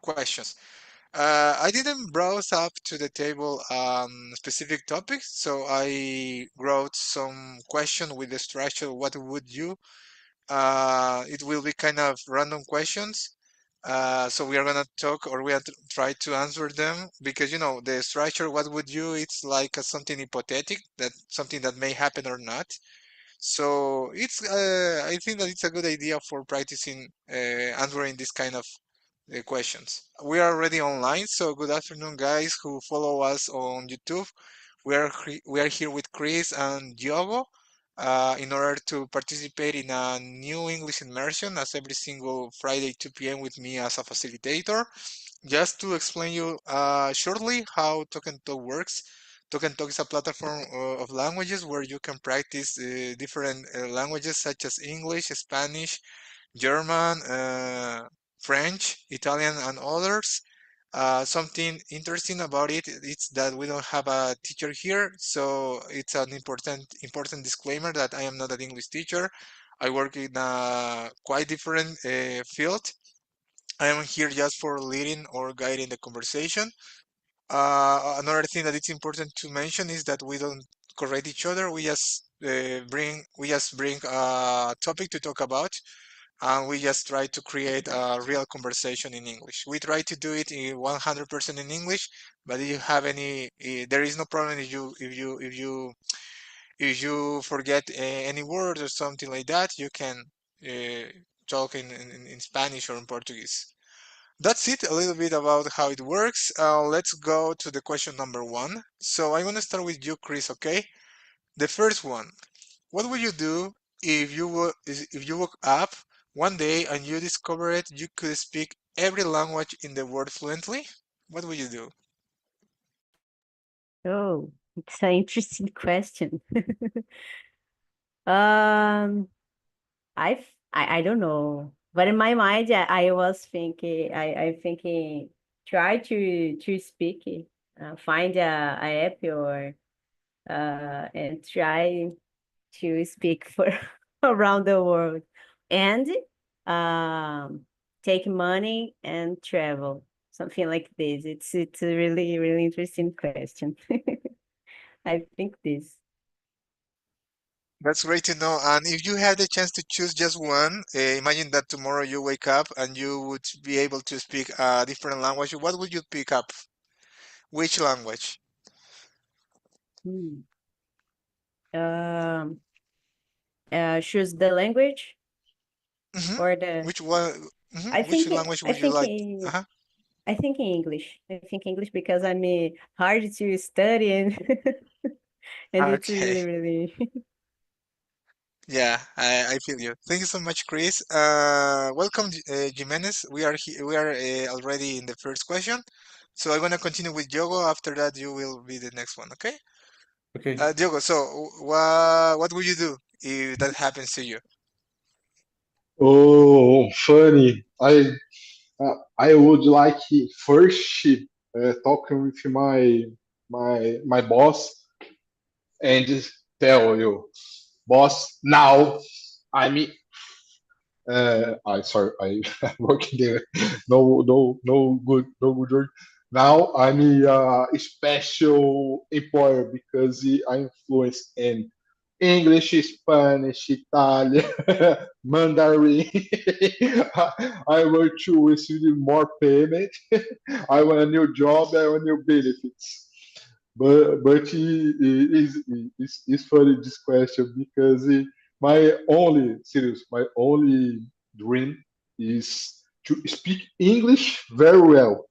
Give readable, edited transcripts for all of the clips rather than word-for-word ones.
questions. I didn't browse up to the table specific topics, so I wrote some question with the structure, what would you? It will be kind of random questions. So we are gonna talk, or we are try to answer them, because the structure, what would you? It's like something hypothetical, that something that may happen or not. So it's I think that it's a good idea for practicing answering this kind of questions. We are already online, so good afternoon, guys who follow us on YouTube. We are here with Chris and Diogo in order to participate in a new English immersion as every single Friday 2 p.m. with me as a facilitator. Just to explain you shortly how TalkTNTALK works. TalkTNTALK is a platform of languages where you can practice different languages such as English, Spanish, German, French, Italian, and others. Something interesting about it is that we don't have a teacher here, so it's an important disclaimer that I am not an English teacher. I work in a quite different field. I am here just for leading or guiding the conversation. Another thing that it's important to mention is that we don't correct each other. We just bring a topic to talk about, and we just try to create a real conversation in English. We try to do it in 100% in English, but if you have there is no problem if you forget any words or something like that. You can talk in Spanish or in Portuguese. That's it, a little bit about how it works. Let's go to the question number one. So I'm gonna start with you, Chris, okay? The first one. What would you do if you woke up one day and you discovered you could speak every language in the world fluently? What would you do? Oh, it's an interesting question. Um, I don't know, but in my mind, I was thinking, I'm thinking, try to speak, find a app or and try to speak for around the world, and um, take money and travel, something like this. It's a really interesting question. I think this. That's great to know. And if you had the chance to choose just one, imagine that tomorrow you wake up and you would be able to speak a different language. What would you pick up? Which language? Hmm. Um, choose the language hmm or the. Which one? I Which think language I would you think like? in Uh-huh. I think in English. I think English because I'm hard to study and and it's Okay. really. Yeah, I feel you. Thank you so much, Chris. Welcome, Jimenez. We are already in the first question, so I'm gonna continue with Diogo. After that, you will be the next one. Okay? Okay. Diogo. So, what would you do if that happens to you? Oh, funny. I would like first talking with my boss and just tell you, boss. Now I'm I sorry, I working there. No good word. Now I'm a special employer because I'm fluent in English, Spanish, Italian, Mandarin. I want to receive more payment. I want a new job. I want new benefits. But it's funny this question because my only dream is to speak English very well.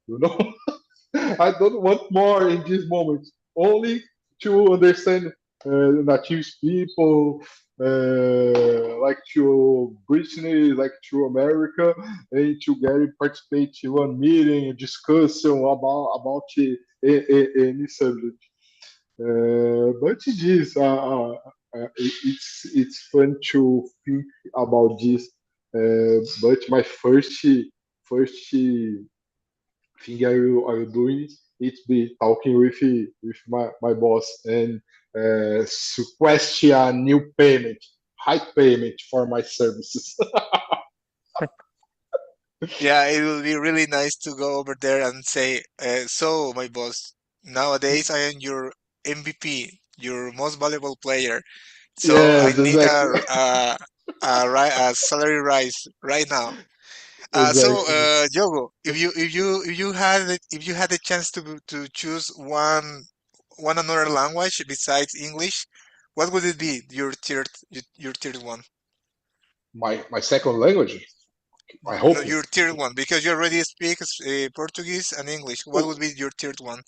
I don't want more in this moment. Only to understand native people, like to Brittany, like to America, and to get participate in one meeting, discussion about any subject. But it is it's fun to think about this. But my first thing I will do is be talking with my boss and request a new payment, high payment for my services. Yeah, it will be really nice to go over there and say, so, my boss, nowadays I am your MVP, your most valuable player. So I Yes, need exactly. a salary rise right now. Exactly. Diogo, if you had the chance to choose one another language besides English, what would it be? Your third one? My second language. I No, hope. your third one, because you already speak Portuguese and English. What would be your third one?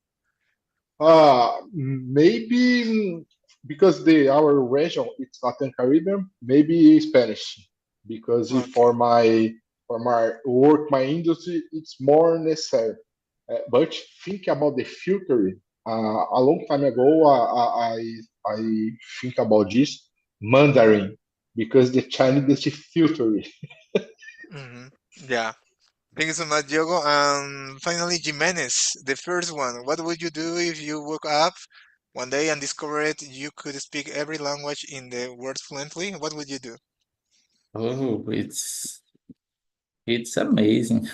Maybe because the our region it's Latin Caribbean, maybe Spanish because Okay. for my work, my industry, it's more necessary. But think about the future. A long time ago, I think about this Mandarin because the Mm-hmm. Chinese is future. Mm-hmm. Yeah. Thank you so much, Diogo. And finally, Jimenez, the first one. What would you do if you woke up one day and discovered you could speak every language in the world fluently? What would you do? Oh, it's amazing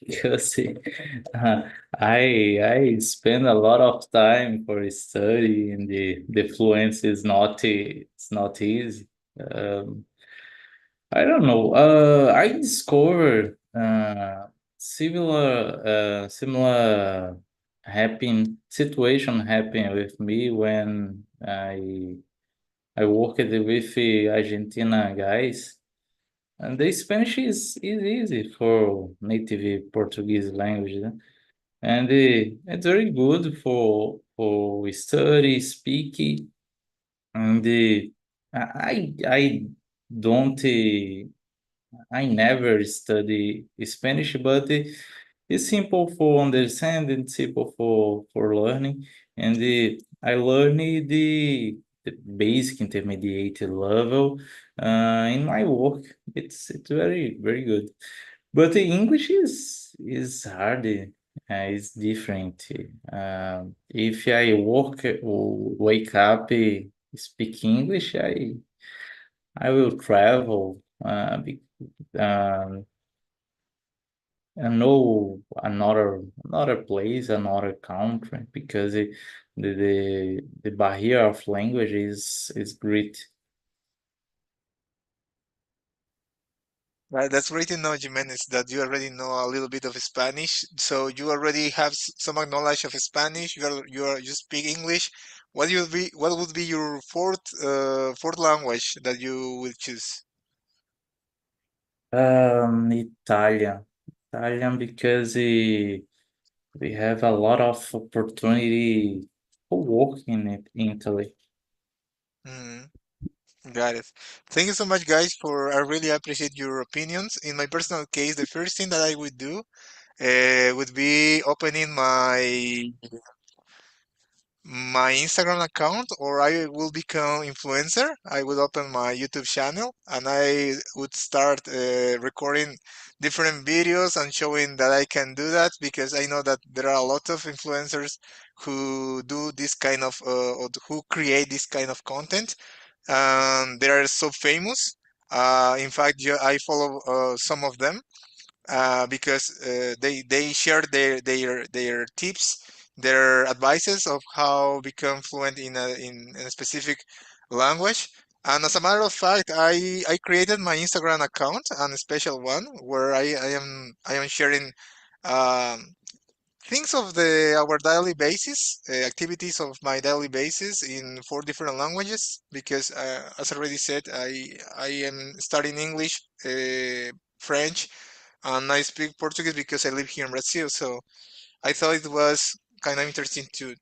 because I spend a lot of time for study and the fluency is not it's not easy. Um, I don't know. I discovered similar happen situation happened with me when I worked with the Argentina guys. And the Spanish is easy for native Portuguese language, né? And it's very good for study, speaking, and I don't I never study Spanish, but it's simple for understanding, simple for learning, and I learned the basic intermediate level in my work. It's very good, but the English is hard. It's different. If I wake up, speak English, I will travel. Um, and know another place, another country, because the barrier of language is great. That's great to know, Jimenez, that you already know a little bit of Spanish. So you already have some knowledge of Spanish. You speak English. What would be your fourth language that you will choose? Italian because we have a lot of opportunity for working in Italy. Mm, got it. Thank you so much, guys, for I really appreciate your opinions. In my personal case, the first thing that I would do would be opening my Instagram account, or I will become influencer. I would open my YouTube channel and I would start recording different videos and showing that I can do that, because I know that there are a lot of influencers who do this kind of or who create this kind of content, and they are so famous. In fact, I follow some of them because they share their tips, their advices of how become fluent in a specific language. And as a matter of fact, I created my Instagram account, and a special one where I am sharing um, things of the our daily basis, activities of my daily basis in four different languages. Because as I already said, I am studying English, French, and I speak Portuguese because I live here in Brazil. So I thought it was kind of interesting to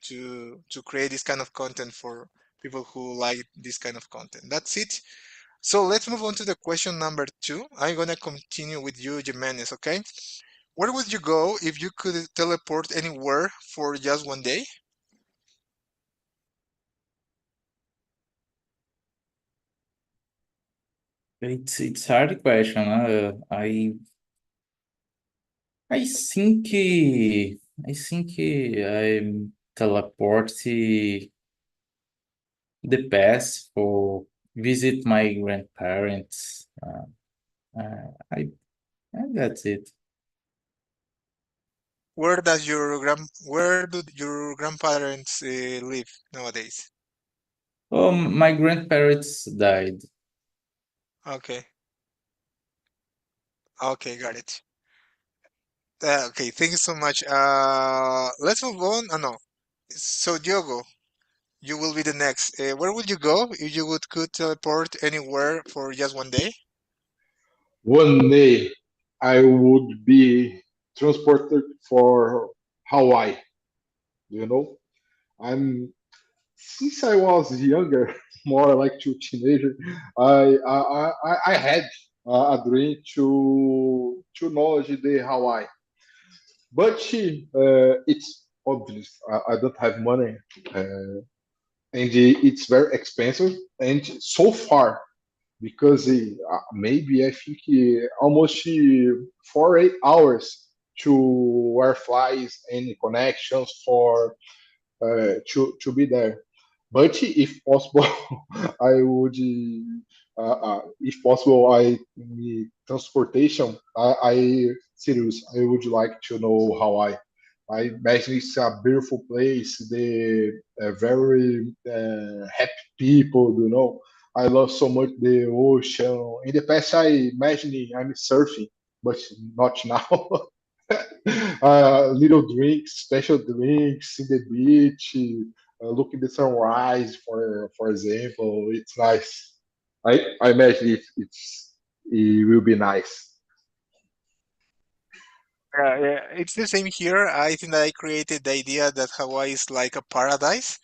create this kind of content for people who like this kind of content. That's it. So let's move on to the question number two. I'm gonna continue with you, Jimenez, okay? Where would you go if you could teleport anywhere for just one day? It's hard question. I think I teleport the past for visit my grandparents. I And that's it. Where do your grandparents live nowadays? My grandparents died. Okay. Okay, got it. Okay, thank you so much. Let's move on. Oh, no. So, Diogo, you will be the next. Where would you go if you could teleport anywhere for just one day? One day I would be transported for Hawaii. You know, I'm since I was younger, more like to teenager. I had a dream to know the Hawaii, but it's obvious I don't have money, and it's very expensive. And so far, because maybe I think almost 4 8 hours to air flies and connections for to be there. But if possible, I would, if possible, transportation. I serious. I would like to know Hawaii. I imagine it's a beautiful place. The very happy people. I love so much the ocean. In the past, I imagine I'm surfing, but not now. Little drinks, special drinks in the beach, looking the sunrise, for example. It's nice. I imagine it will be nice. Yeah, it's the same here. I think that I created the idea that Hawaii is like a paradise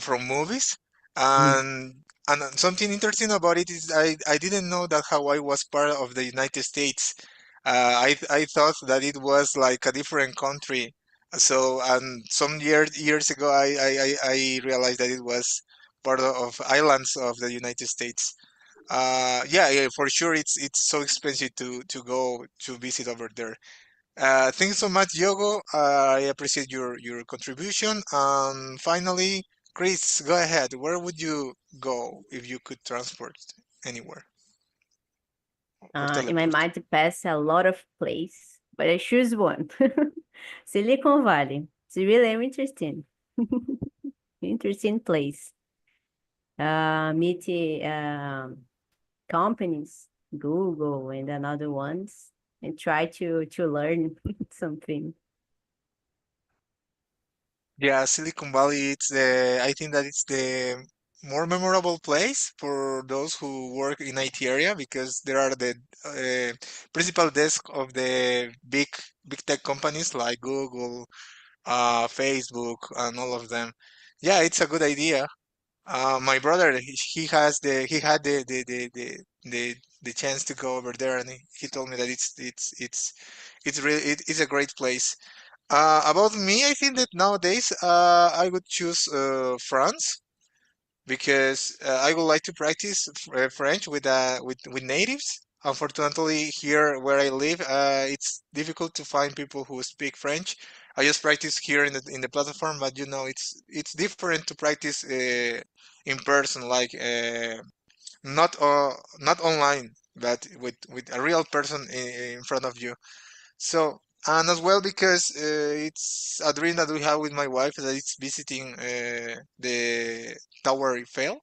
from movies. Mm. And something interesting about it is I didn't know that Hawaii was part of the United States. I thought that it was like a different country. So and some years ago I realized that it was part of islands of the United States. Yeah, for sure it's so expensive to go to visit over there. Thanks so much, Diogo. I appreciate your contribution. And finally, Chris, go ahead. Where would you go if you could transport anywhere or In my teleport? mind, pass a lot of place, but I choose one. Silicon Valley. It's really interesting. Interesting place. Meet companies, Google and another ones, and try to learn something. Yeah, Silicon Valley, I think that it's the more memorable place for those who work in IT area because there are the uh, principal desk of the big tech companies like Google, Facebook, and all of them. Yeah, it's a good idea. My brother, he had the chance to go over there, and he told me that it's really it's a great place. About me, I think that nowadays I would choose France because I would like to practice French with natives. Unfortunately, here where I live, it's difficult to find people who speak French. I just practice here in the platform, but it's different to practice in person, like not online, but with a real person in front of you. So, and as well because it's a dream that we have with my wife that it's visiting the Tower Eiffel.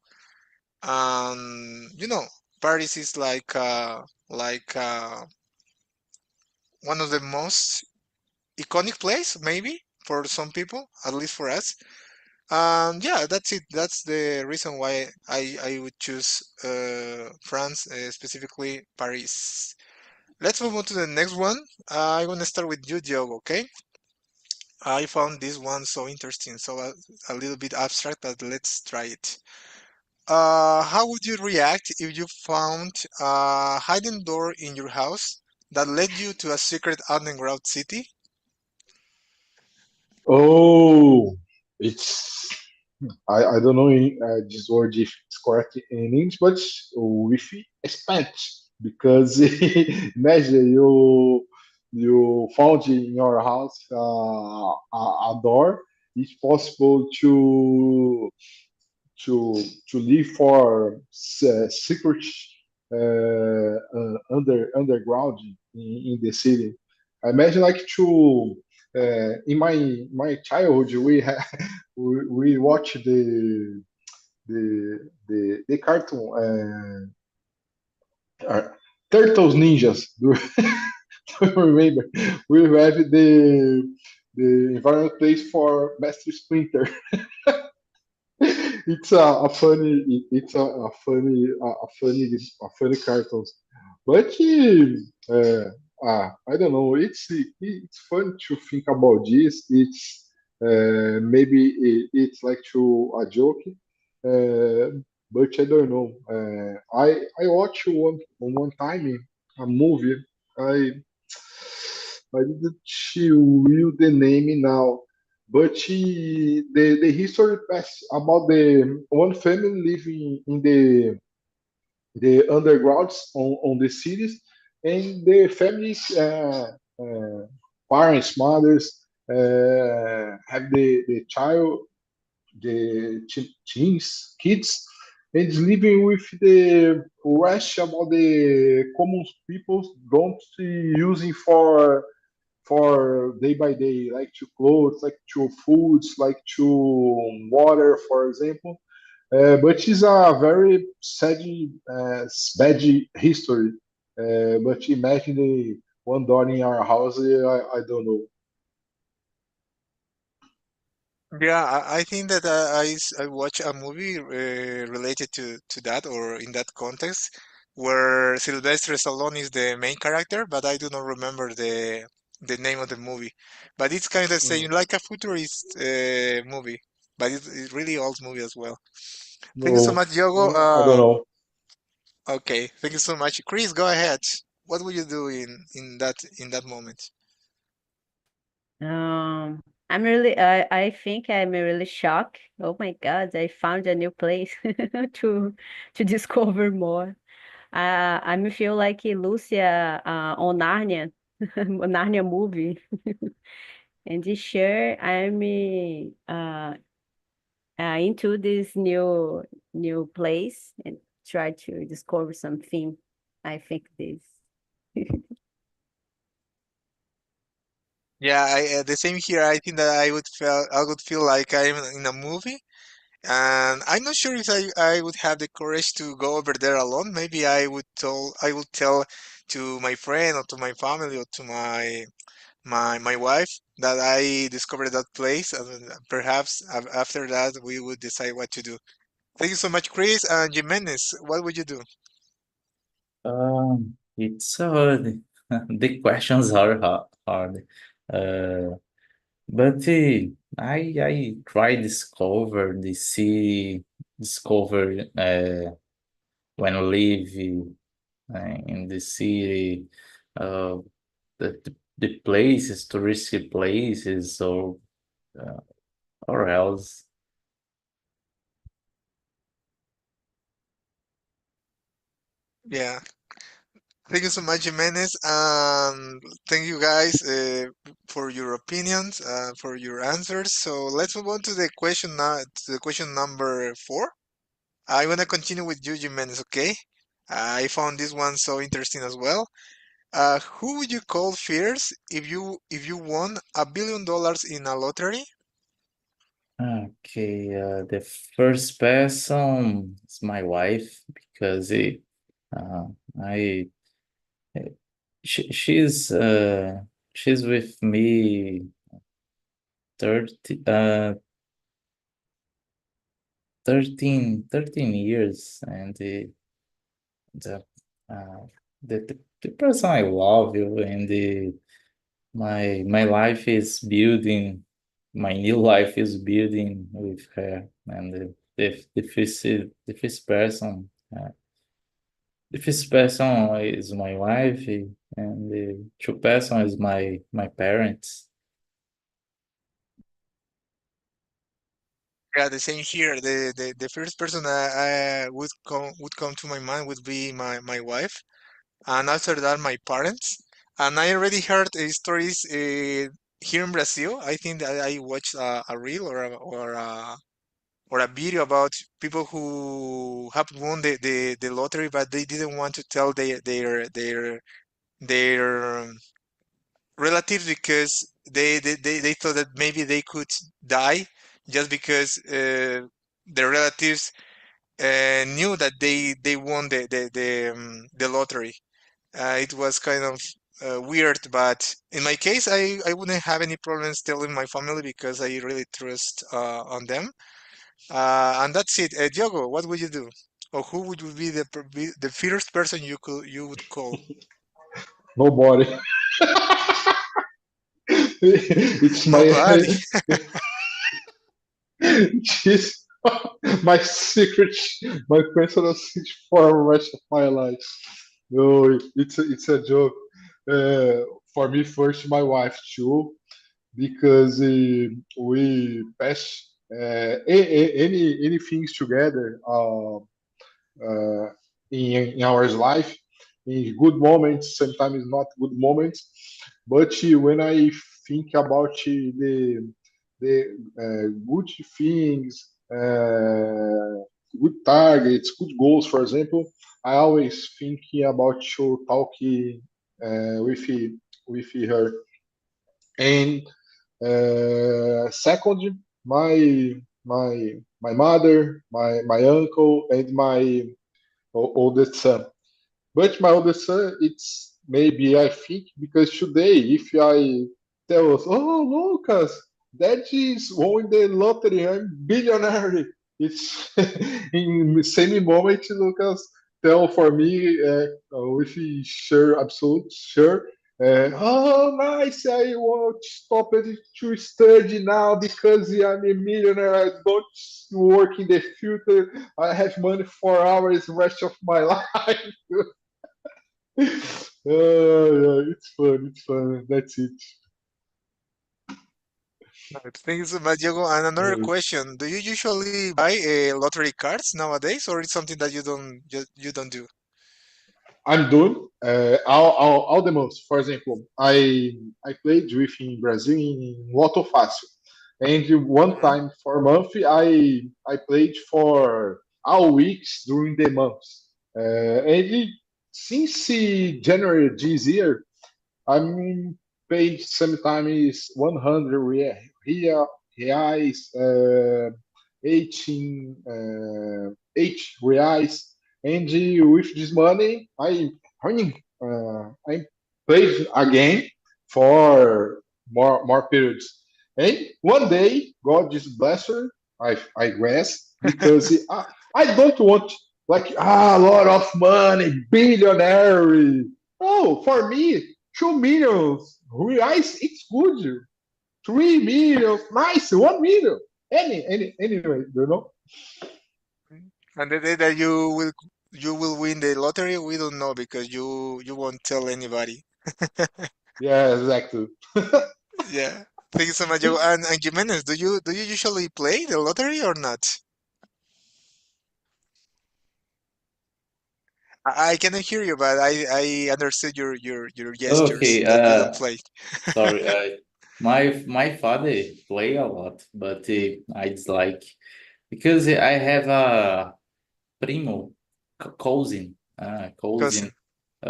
You know, Paris is like one of the most iconic place, maybe for some people, at least for us. Yeah, that's it. That's the reason why I would choose France, specifically Paris. Let's move on to the next one. I'm gonna start with you, Diogo, okay? I found this one so interesting, so a little bit abstract, but let's try it. How would you react if you found a hidden door in your house that led you to a secret underground city? Oh, it's I don't know this word if it's correct in English, but with expand because imagine you found in your house a door. It's possible to live for secret underground. in the city. I imagine like to in my childhood we watch the cartoon Turtles Ninjas. Do you remember? We have the environment place for Master Splinter. It's a funny a funny cartoon, but I don't know. It's fun to think about this. It's maybe it's like to a joke, uh, but I don't know. I watched one time a movie. I I didn't reveal the name now, but the history pass about the one family living in the undergrounds on the cities, and the families parents, mothers have the child, the teens, kids, and is living with the rest about the common people don't using for day by day, like to clothes, like to foods, like to water, for example. But it's a very sad, bad history. But imagine the one door in our house, I don't know. Yeah, I think that I watched a movie related to that or in that context where Sylvester Stallone is the main character, but I do not remember the name of the movie. But it's kind of Mm, saying like a futurist movie, but it's really old movie as well. Thank you so no, much, Yogo. I don't know. Okay, thank you so much, Chris. Go ahead. What would you do in that moment? I think I'm really shocked. Oh my God, I found a new place to to discover more. I feel like Lucia on Narnia, Narnia movie. And this sure I'm into this new place and try to discover something. I think this. Yeah, the same here. I think that I would feel like I'm in a movie. And I'm not sure if I would have the courage to go over there alone. Maybe I would tell to my friend or to my family or to my wife that I discovered that place, and then perhaps after that we would decide what to do. Thank you so much, Chris and Jimenez. What would you do? It's the questions are hard. Uh, but I try discover the city, discover when I live in the city, uh, the places, touristy places, uh, or else. Yeah. Thank you so much, Jimenez. Thank you guys for your opinions, for your answers. So let's move on to the question now, to the question number 4. I want to continue with you, Jimenez, okay? I found this one so interesting as well. Who would you call first if you won $1 billion in a lottery? Okay, the first person is my wife because uh, I she's with me 30 13 years, and the the person I love you, and my life is building, my new life is building with her, and uh, the first person is my wife, and the two person is my parents. Yeah, the same here. The first person I would come to my mind would be my wife, and after that my parents. And I already heard stories here in Brazil. I think that I watched a reel or a video about people who have won the lottery, but they didn't want to tell their relatives because they thought that maybe they could die just because their relatives knew that they won the lottery. It was kind of weird, but in my case, I wouldn't have any problems telling my family because I really trust on them. And that's it. Diogo, what would you do? Or who would be the first person you would call? Nobody. It's my Nobody. it's my secret, my personal secret for the rest of my life. No, it's a joke. For me, first, my wife too, because we pass any things together uh, in our life, in good moments, sometimes not good moments. But when I think about the good things, good targets, good goals, for example, I always thinking about to talk with her. And second, my mother, my uncle, and my oldest son. But my oldest son, it's maybe I think because today, if I tell us, oh Lucas, that is won the lottery, I'm billionaire. It's in the same moment, Lucas tell for me with sure, absolute sure. Oh, nice! I won't stop it to study now because I'm a millionaire. I don't work in the future. I have money for hours the rest of my life. Yeah, it's fun. It's fun. That's it. Thank you so much, Diogo. And another Uh, question: do you usually buy lottery cards nowadays, or it's something that you don't do? I'm doing all the most. For example, I played with in Brazil in Lotto Fácil, and one Hmm. time for a month I played for all weeks during the months. Since January this year, I'm paid sometimes 100 reais, 18 8 reais, and with this money, I played again for more periods. And one day, God just bless her, I guess, because I don't want like a lot of money, billionaire. Oh, for me, 2 million reais, it's good. 3 million, nice, 1 million. Anyway. And the day that you will win the lottery, we don't know because you won't tell anybody. Yeah, exactly. Yeah. Thank you so much, Diogo. And Jimenez, do you usually play the lottery or not? I cannot hear you, but I understood your gestures Okay, that you don't play. sorry. My father play a lot, but I dislike because I have a primo, cousin, Cousin.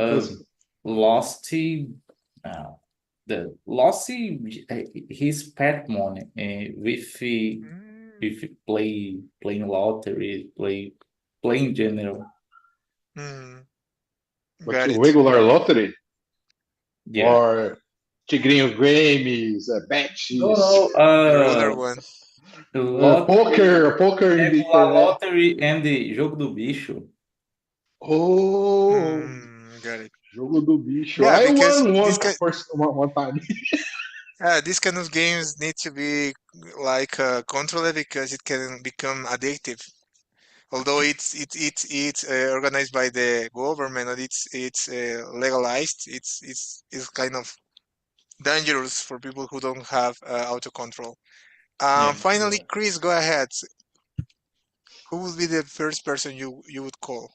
Cousin. lost uh, lost his pet money Mm, with playing lottery, play in general. mm, But got it. regular lottery Yeah. or Tigrinho Games, No, Betches, no. The regular one. Lottery, poker in the regular internet. lottery and the jogo do bicho. Oh, Got it. jogo do bicho. Yeah, I because won this one kind first one time. these kind of games need to be like controlled because it can become addictive. Although it's organized by the government and it's legalized, it's kind of dangerous for people who don't have auto control. Yeah. Finally, Yeah. Chris, go ahead. Who would be the first person you would call?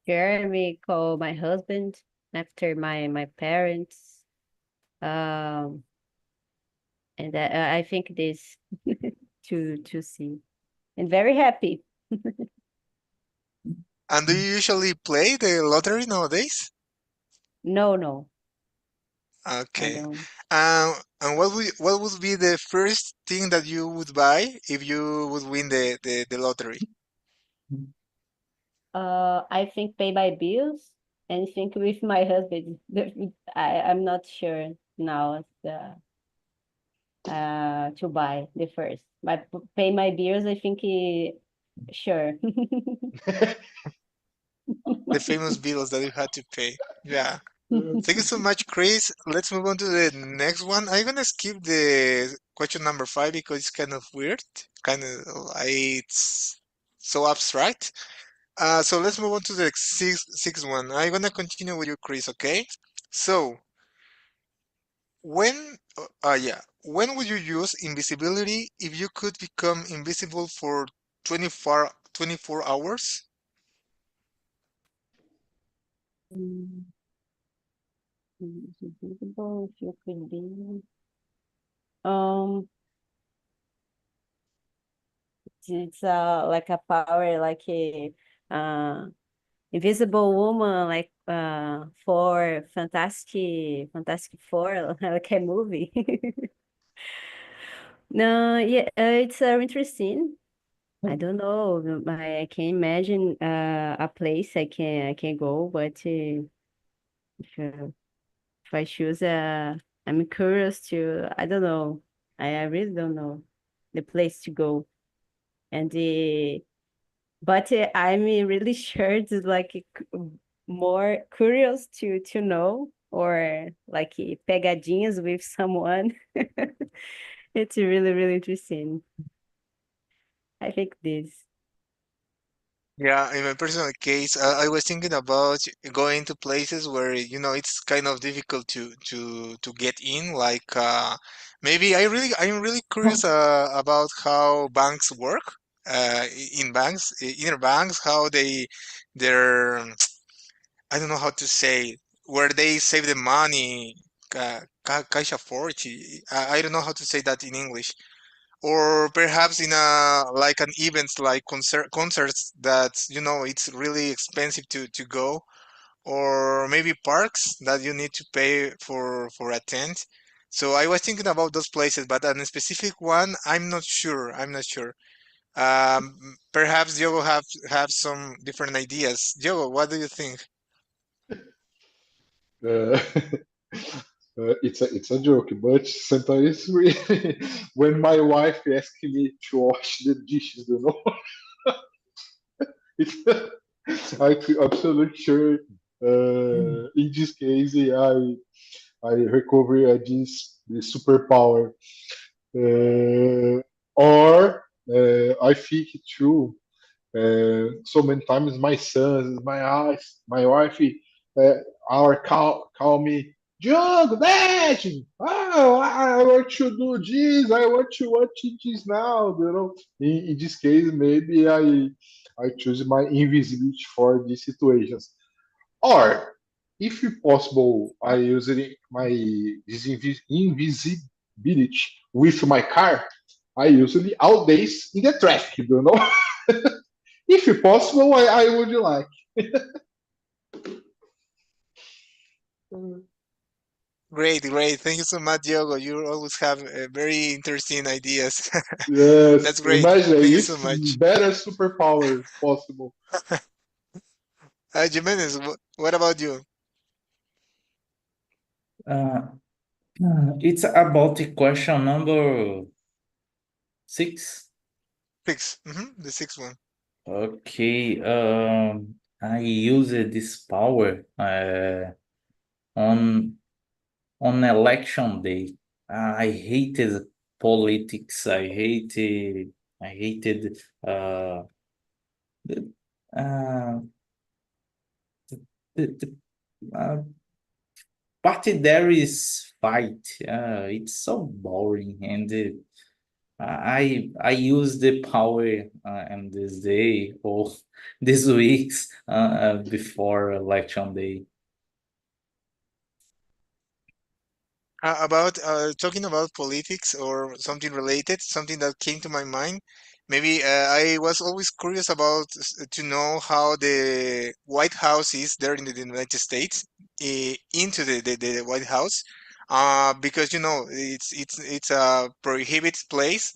Jeremy called my husband after my parents. Um, and I think this to see and very happy. And do you usually play the lottery nowadays? No, no, I Okay. don't. And what would be the first thing that you would buy if you would win the lottery? I think pay my bills and think with my husband. I'm not sure now to buy the first. But pay my bills, I think sure. The famous bills that you had to pay. Yeah. Uh, Thank you so much, Chris. Let's move on to the next one. I'm gonna skip the question number 5 because it's kind of weird. Kind of, it's so abstract. So let's move on to the sixth one. I'm gonna continue with you, Chris. Okay. So when would you use invisibility if you could become invisible for 24 hours? Mm, Invisible, if you could be. Um, it's like a power, like a invisible woman, like for Fantastic Four, like a movie. No, yeah, it's interesting. I don't know. I can imagine a place I can go, but if, uh, if I choose I'm curious to. I don't know. I really don't know the place to go, and but I'm really sure it's like more curious to know or like pegadinhas with someone. It's really interesting. I think this. Yeah, in my personal case, I was thinking about going to places where, it's kind of difficult to get in. Like maybe I'm really curious about how banks work. In banks, inner banks, how they're I don't know how to say where they save the money. Caixa forte. I don't know how to say that in English, or perhaps in a like an events like concerts that it's really expensive to go, or maybe parks that you need to pay for attend. So I was thinking about those places, but on a specific one, I'm not sure. Perhaps Diogo have some different ideas. Diogo, what do you think? uh, it's a joke, but sometimes when my wife asks me to wash the dishes, it's, I'm absolutely sure. In this case, I recover this superpower, or I think too. So many times my sons, my eyes, my wife, uh, are call me, Diogo, Dad! Oh, I want to do this. I want to watch this now. In this case, maybe I choose my invisibility for these situations. Or, if possible, I use my invisibility with my car. I usually all days in the traffic. If possible, I would like. Great, great. Thank you so much, Diogo. You always have very interesting ideas. That's Yes, great. imagine Thank you if so much. better superpower possible. Jimenez, what about you? Uh, it's about the question number 6. The sixth one. Okay, I used this power on election day. I hated politics. I hated the, uh, the partidaries fight. It's so boring, and I use the power on this day or these weeks before election day. About talking about politics or something related, something that came to my mind. Maybe I was always curious about to know how the White House is there in the United States. into the White House, because you know it's a prohibited place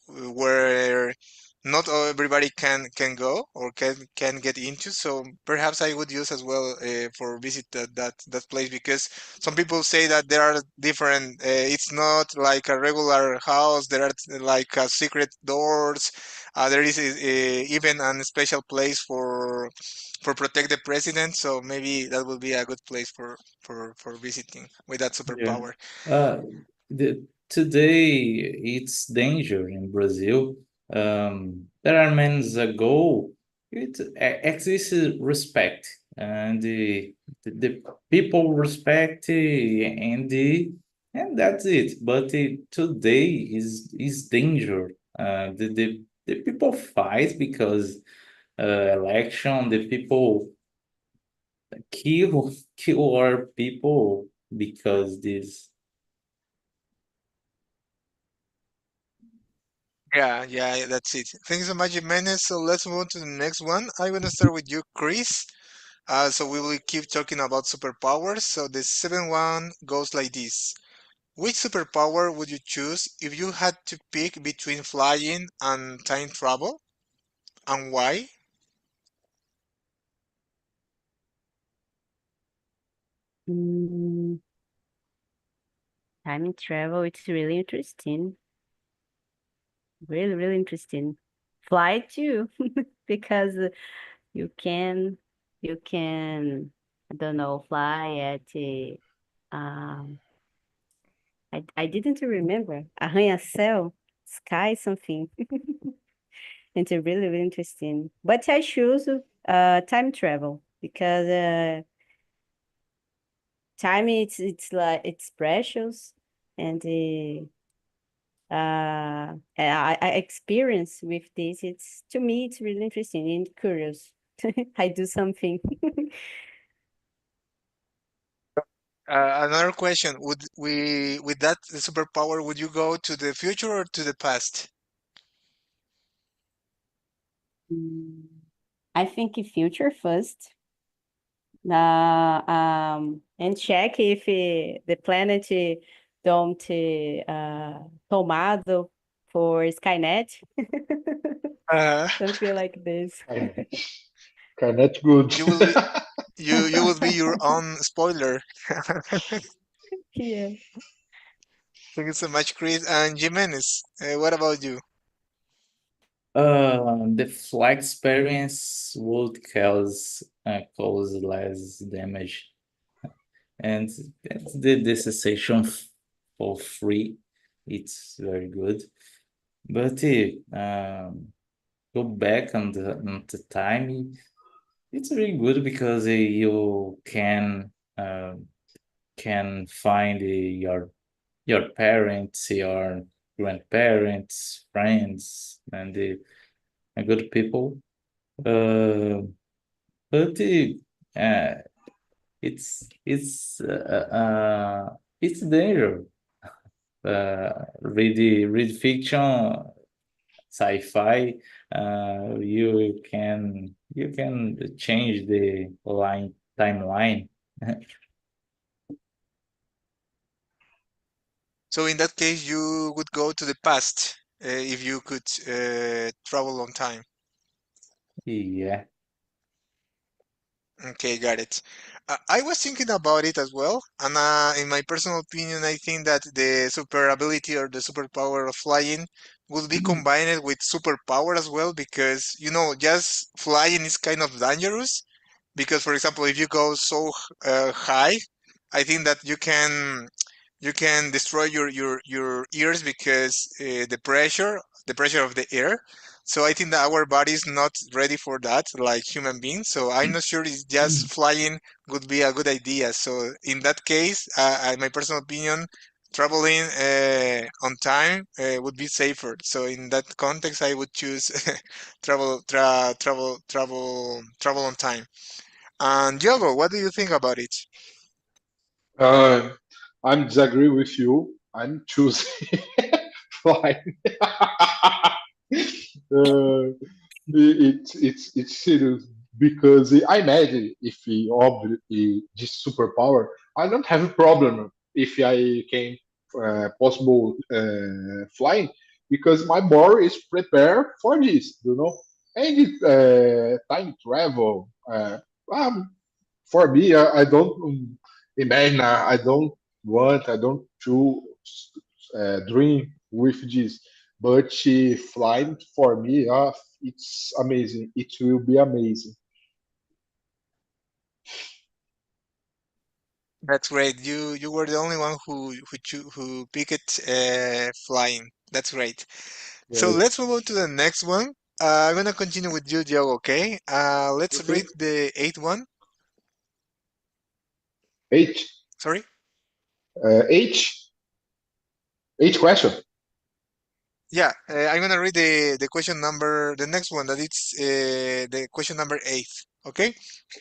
where not everybody can go or can get into. So perhaps I would use as well for visit that place, because some people say that there are different. It's not like a regular house. There are like secret doors. There is even a special place for protect the president. So maybe that will be a good place for visiting with that Yeah. superpower. Today it's danger in Brazil. There are months ago, it exists respect, and the people respect, and that's it. But today is danger. The people fight because election. The people kill our people because this. Yeah, that's it. Thank you so much, Jimenez. So let's move on to the next one. I'm gonna start with you, Chris. So we will keep talking about superpowers. So the seventh one goes like this. Which superpower would you choose if you had to pick between flying and time travel, and why? Mm, time travel, it's really interesting. Really, really interesting. Fly too, because you can, I don't know, fly at um I didn't remember. Arranha-céu, sky something. It's really, really interesting. But I choose time travel because time it's like it's precious, and I experience with this. It's to me it's really interesting and curious. I do something. Another question: Would we, with that superpower, would you go to the future or to the past? Mm, I think future first. And check if the planet don't tomado for Skynet. Uh, Something like this. Carnet good. you will be you will be your own spoiler. Yeah. Thank you so much, Chris and Jimenez. What about you? The flight experience would cause less damage, and the sensation for free. It's very good, but go back on the time. It's really good because you can find your parents, your grandparents, friends, and good people. Uh, but uh, it's danger. Read fiction, sci-fi. You can change the timeline. So in that case, you would go to the past if you could travel on time. Yeah. Okay, got it. I was thinking about it as well, and in my personal opinion, I think that the super ability or the superpower of flying will be combined with superpower as well, because you know, just flying is kind of dangerous. Because, for example, if you go so high, I think that you can destroy your ears because the pressure of the air. So I think that our body is not ready for that, like human beings. So I'm not sure if just flying would be a good idea. So in that case, in my personal opinion, traveling on time would be safer. So in that context, I would choose travel on time. And Diogo, what do you think about it? Uh, I'm disagree with you. I'm choosing flying. It's serious. because I imagine if he obviously this superpower, I don't have a problem if I can possible flying because my body is prepared for this, And time travel, um, for me, I don't imagine, I don't to dream with this. But flying for me, it's amazing. It will be amazing. That's great. You were the only one who picked flying. That's great. So Yes. let's move on to the next one. I'm gonna continue with you, Joe. Okay. Let's Okay. read the eighth one. H. Sorry. H. H question. Yeah, I'm gonna read the question number, the next one that it's the question number eight. Okay.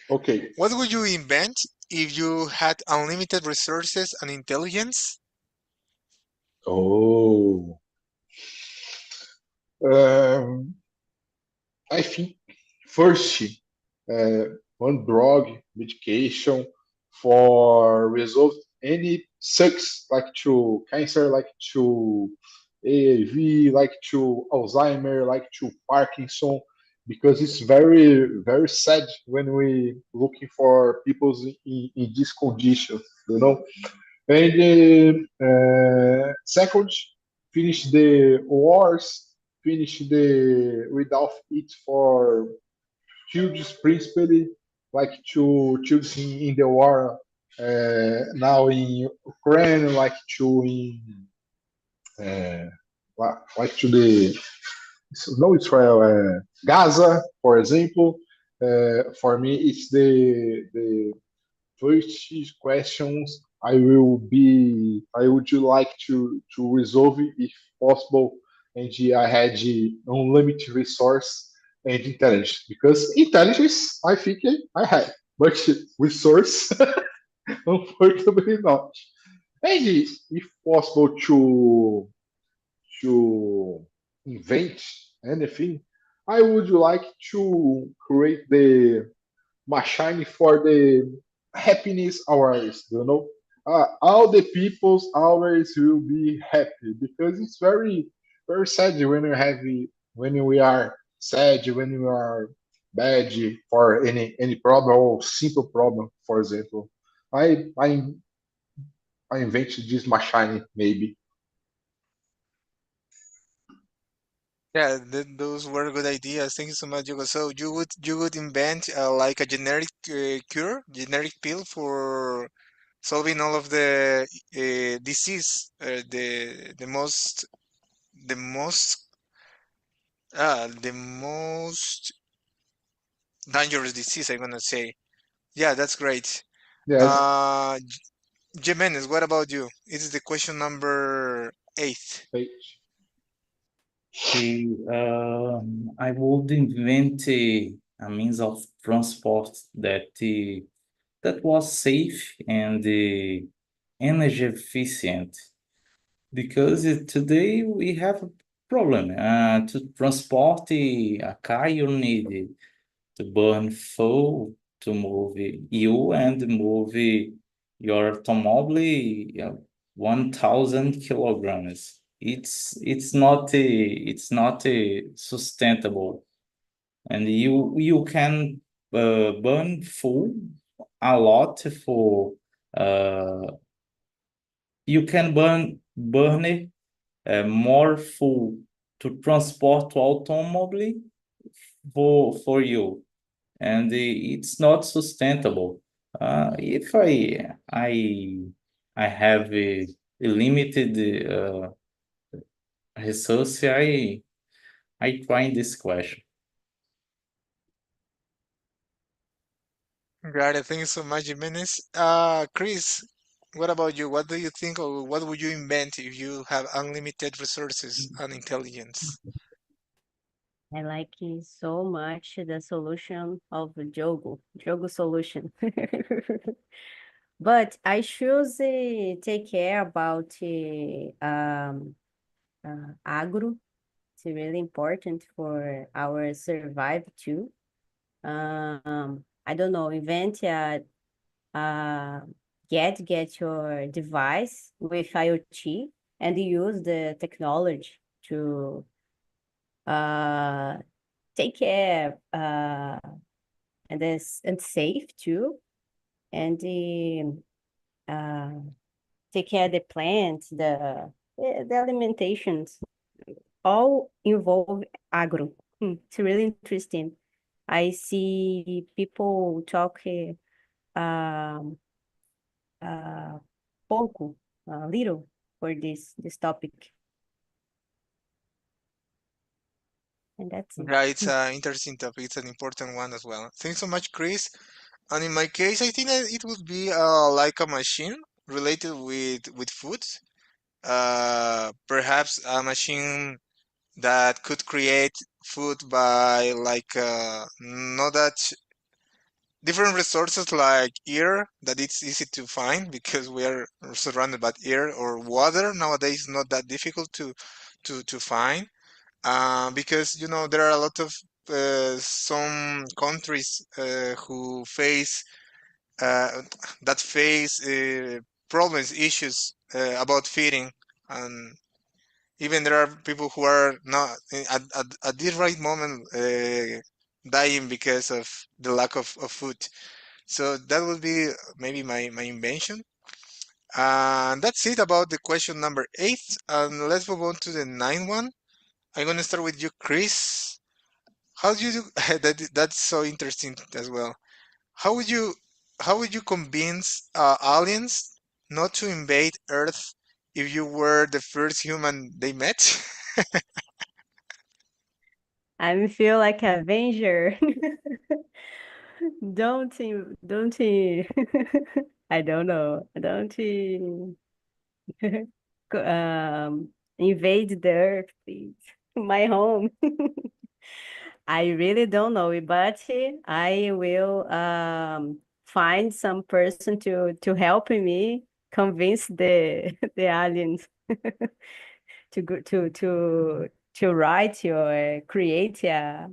Okay. What would you invent if you had unlimited resources and intelligence? Oh. Um, I think first, uh, one drug medication for resolve any sucks like to cancer, like to AAV, like to Alzheimer, like to Parkinson, because it's very very sad when we looking for people in this condition, And second, finish the wars, finish the without it for children's principally, like to children in the war now in Ukraine, like to in uh, like to the no Israel, Gaza, for example. For me, it's the first questions I would like to resolve it if possible, and I had unlimited resource and intelligence because intelligence I think I have, but resource unfortunately not. And if possible to invent anything, I would like to create the machine for the happiness hours, all the people's hours will be happy because it's very very sad when we are sad, when we are bad for any problem or simple problem, for example. I i i invented this machine maybe. Yeah, those were good ideas. Thank you so much, Hugo. So you would invent like a generic cure, generic pill for solving all of the disease, the most dangerous disease, I'm gonna say. Yeah, that's great. Yes. Uh, Jimenez, what about you? It is the question number eight. Page. Okay, I would invent a means of transport that was safe and energy efficient because today we have a problem. To transport a car, you need to burn fuel to move you and move your automobile 1,000 kilograms. It's not sustainable, and you can burn fuel a lot for uh, you can burn more fuel to transport automobile for you, and it's not sustainable. If I have a limited resource, I find this question. Got it. Thank you so much, Jimenez. Chris, what about you? What do you think, or what would you invent if you have unlimited resources and intelligence? I like it so much the solution of the Jogo solution. But I choose take care about agro. It's really important for our survive too. I don't know, invent a get your device with IoT and use the technology to take care and safe too, and take care of the plants, the alimentations, all involve agro. It's really interesting. I see people talk um, pouco, little for this topic, and that's it. Yeah, it's an interesting topic. It's an important one as well. Thanks so much, Chris. And in my case, I think that it would be like a machine related with food. Perhaps a machine that could create food by like not that different resources like air that it's easy to find because we are surrounded by air, or water nowadays not that difficult to find, because you know there are a lot of some countries who face uh, that face problems, issues about feeding, and even there are people who are not at this right moment dying because of the lack of food. So that would be maybe my invention. And that's it about the question number 8. And let's move on to the ninth one. I'm gonna start with you, Chris. How do you do that's so interesting as well. How would you how would you convince aliens not to invade Earth if you were the first human they met? I feel like Avenger. Don't I don't know. Don't invade the earth, please. My home. I really don't know, but I will find some person to help me convince the the aliens to go to write or create a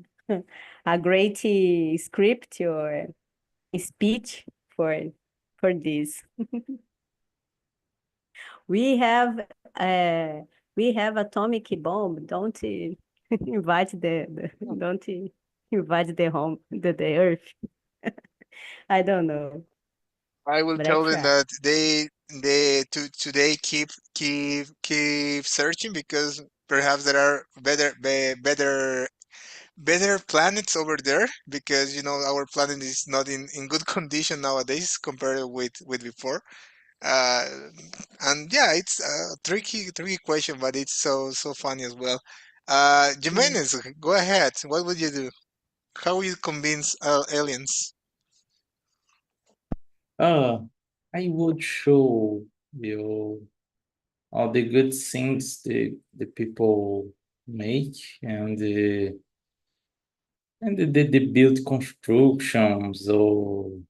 great script or speech for this. We have uh we have atomic bomb. Don't invite don't invite the home the earth. I don't know, I will but I tell them try. that they today keep searching because perhaps there are better planets over there, because you know our planet is not in good condition nowadays compared with before. Uh, and yeah, it's a tricky question, but it's so funny as well. Mm. Jimenez, go ahead. What would you do? How will you convince aliens? Uh, I would show you all the good things the people make, and they build constructions ou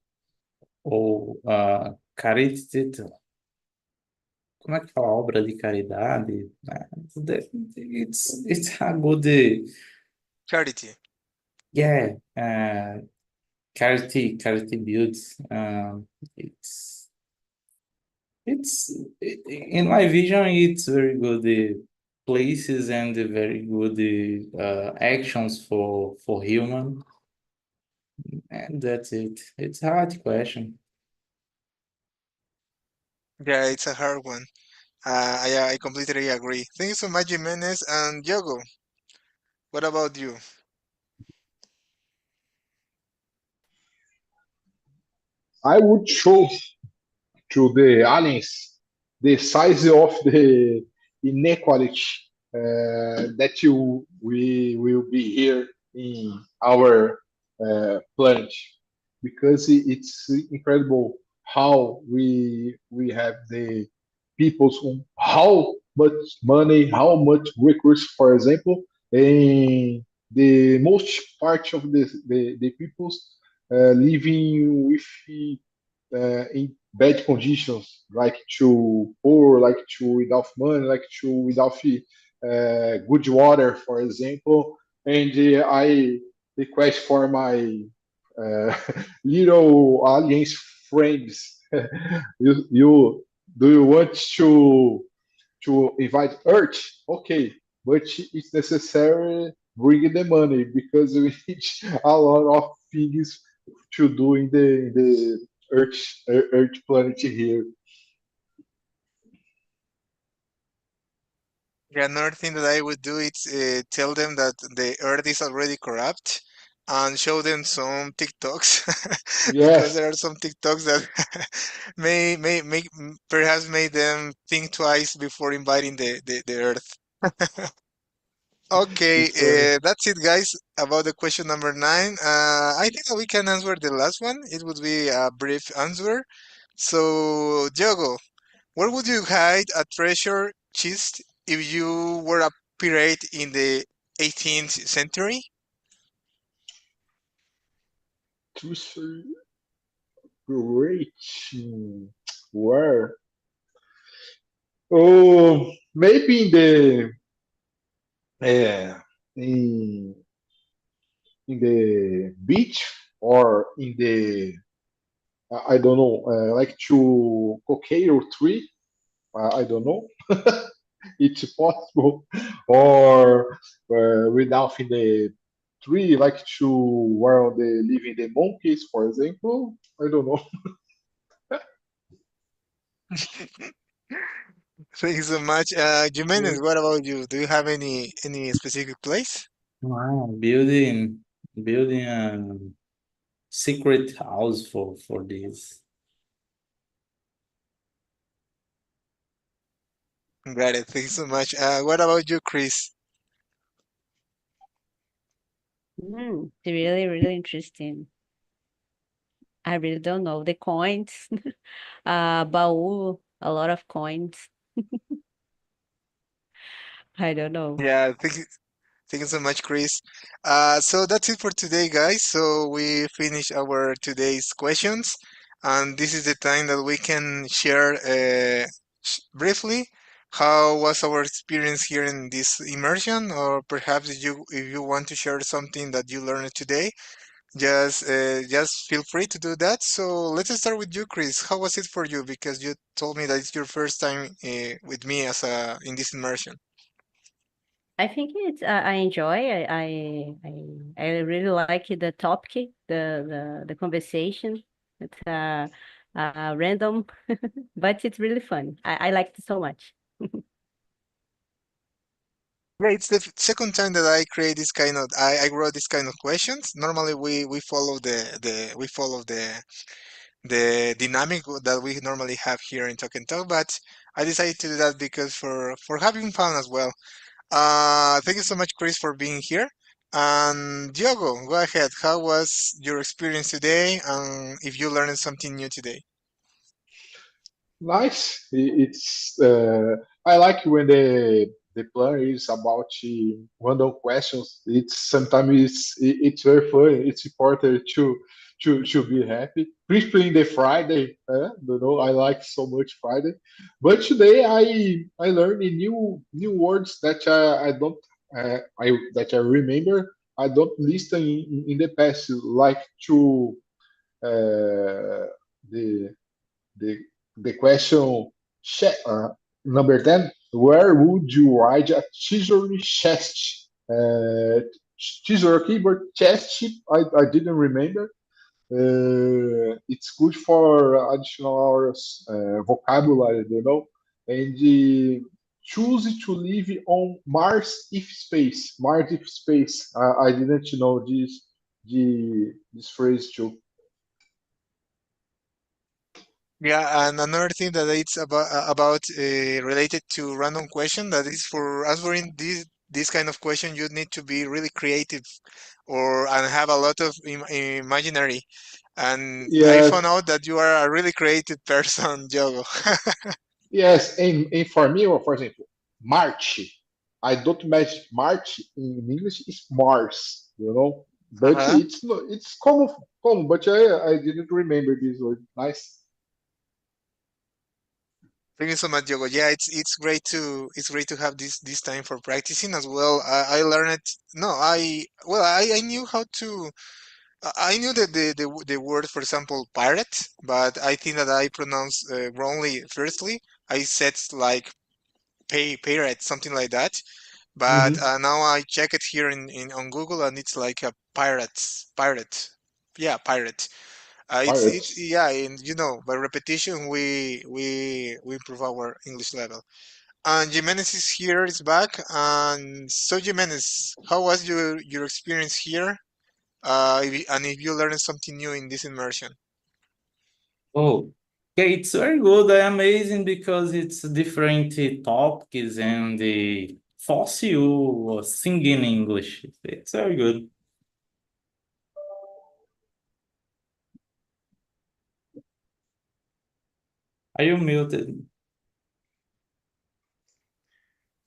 caridade. Como é que fala? Obra de caridade? It's a good, Charity. yeah, charity builds. It's in my vision, it's very good places and very good actions for human, and that's it. It's a hard question. Yeah, it's a hard one. I completely agree. Thank you so much, Jimenez. And Diogo, what about you? I would show to the aliens the size of the inequality that we will be here in our planet, because it's incredible how we have the peoples on how much money, how much resource, for example, in the most part of the peoples living with in bad conditions, like to poor, like to without money, like to without good water, for example. And I request for my uh, little aliens frames. You do you want to invite Earth? Okay, but it's necessary bring the money because we need a lot of things to do in the Earth planet here. Yeah, another thing that I would do is tell them that the earth is already corrupt and show them some TikToks because Yes, there are some TikToks that perhaps make them think twice before inviting the earth. Okay, it's funny. that's it, guys, about the question number nine. I think that we can answer the last one. It would be a brief answer. So, Diogo, where would you hide a treasure chest if you were a pirate in the 18th century? Too great. Where? Oh, maybe uh, in in the beach or in the I don't know, like to cocktail tree. I don't know. It's possible, or without in the tree, like to where they live in the monkeys, for example. I don't know. Thank you so much. Yeah. Jimenez, what about you? Do you have any specific place? Wow, building a secret house for this. Got it. Thank you so much. What about you, Chris? It's really, really interesting. I really don't know. The coins, baú, a lot of coins. I don't know. Yeah, thank you so much, Chris. So that's it for today, guys. So we finished our today's questions, and this is the time that we can share briefly how was our experience here in this immersion, or perhaps if you want to share something that you learned today, just feel free to do that. So let's start with you, Chris. How was it for you? Because you told me that it's your first time with me as in this immersion. I think I enjoy. I really like the topic, the conversation. It's random, but it's really fun. I liked it so much. Yeah, it's the second time that I create this kind of I wrote this kind of questions. Normally we follow the dynamic that we normally have here in Talk and Talk, but I decided to do that because for having fun as well. Thank you so much, Chris, for being here. And Diogo, go ahead. How was your experience today? And if you learned something new today? Nice. It's I like when the plan is about random questions. It's sometimes it's very fun. It's important to be happy. Especially the Friday. You know, I like so much Friday. But today I learned a new words that I don't I that I remember. I don't listen in the past, like to the the the question number 10, where would you ride a teaser chest? Teaser keyboard chest, I didn't remember. It's good for additional hours vocabulary, you know. And choose to live on Mars if space. Mars if space. I didn't know this phrase too. Yeah, and another thing that it's about related to random question that is for answering this kind of question, you need to be really creative or and have a lot of imaginary. And I Yes, found out that you are a really creative person, Diogo. yes, and for me, or for example, March. I don't match March in English is Mars, you know. But Uh-huh. it's not, it's common. But I didn't remember this word. Nice. Thank you so much, Diogo. Yeah, it's great to have this time for practicing as well. I learned no, I well I knew how I knew that the word, for example, pirate, but I think that I pronounced wrongly. Firstly, I said like pirate, something like that. But Hmm. now I check it here in on Google, and it's like a pirate. Yeah, pirate. It's Pirates. yeah, and you know, by repetition we improve our English level. And Jimenez is here, is back. And so Jimenez, how was your experience here? And if you learned something new in this immersion. Oh, okay, it's very good. Amazing because it's different topics and the force you sing in English. It's very good. Are you muted?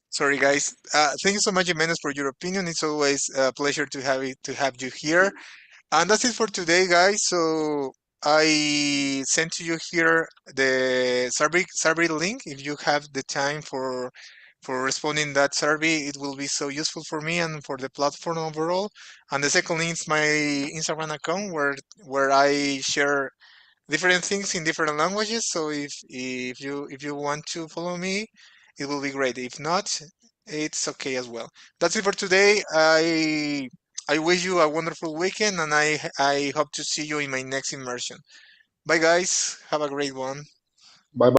Sorry, guys. Thank you so much, Jimenez, for your opinion. It's always a pleasure to have you here. And that's it for today, guys. So I sent to you here the survey link. If you have the time for responding that survey, it will be so useful for me and for the platform overall. And the second link is my Instagram account where I share different things in different languages. So if you want to follow me, it will be great. If not, it's okay as well. That's it for today. I wish you a wonderful weekend, and I hope to see you in my next immersion. Bye, guys. Have a great one.